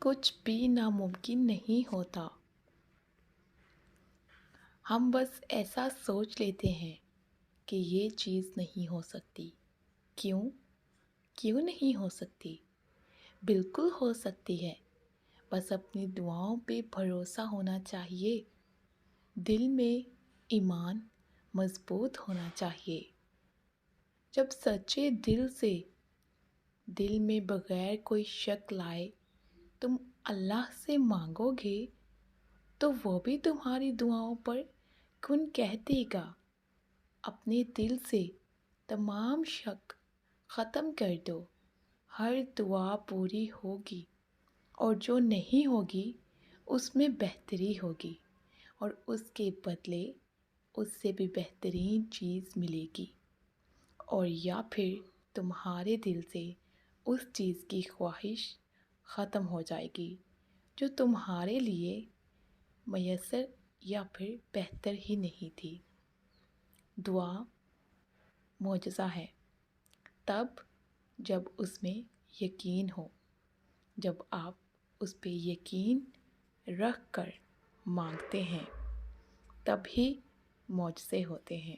کچھ بھی ناممکن نہیں ہوتا۔ ہم بس ایسا سوچ لیتے ہیں کہ یہ چیز نہیں ہو سکتی۔ کیوں؟ کیوں نہیں ہو سکتی؟ بالکل ہو سکتی ہے، بس اپنی دعاؤں پہ بھروسہ ہونا چاہیے، دل میں ایمان مضبوط ہونا چاہیے۔ جب سچے دل سے، دل میں بغیر کوئی شک لائے تم اللہ سے مانگو گے تو وہ بھی تمہاری دعاؤں پر کن کہہ دے گا۔ اپنے دل سے تمام شک ختم کر دو، ہر دعا پوری ہوگی، اور جو نہیں ہوگی اس میں بہتری ہوگی، اور اس کے بدلے اس سے بھی بہترین چیز ملے گی، اور یا پھر تمہارے دل سے اس چیز کی خواہش ختم ہو جائے گی جو تمہارے لیے میسر یا پھر بہتر ہی نہیں تھی۔ دعا معجزہ ہے تب جب اس میں یقین ہو، جب آپ اس پہ یقین رکھ کر مانگتے ہیں تب ہی معجزے ہوتے ہیں۔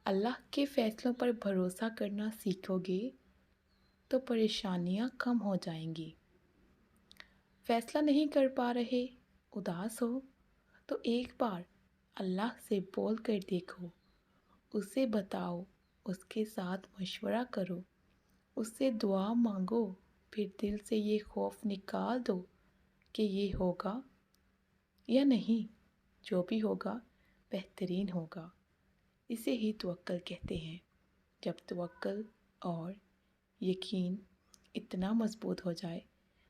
اللہ کے فیصلوں پر بھروسہ کرنا سیکھو گے تو پریشانیاں کم ہو جائیں گی۔ فیصلہ نہیں کر پا رہے، اداس ہو تو ایک بار اللہ سے بول کر دیکھو، اسے بتاؤ، اس کے ساتھ مشورہ کرو، اس سے دعا مانگو، پھر دل سے یہ خوف نکال دو کہ یہ ہوگا یا نہیں، جو بھی ہوگا بہترین ہوگا۔ اسے ہی توکل کہتے ہیں۔ جب توکل اور یقین اتنا مضبوط ہو جائے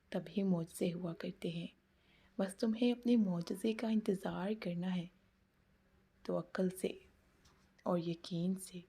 تبھی معجزے ہوا کرتے ہیں۔ بس تمہیں اپنے معجزے کا انتظار کرنا ہے، توکل سے اور یقین سے۔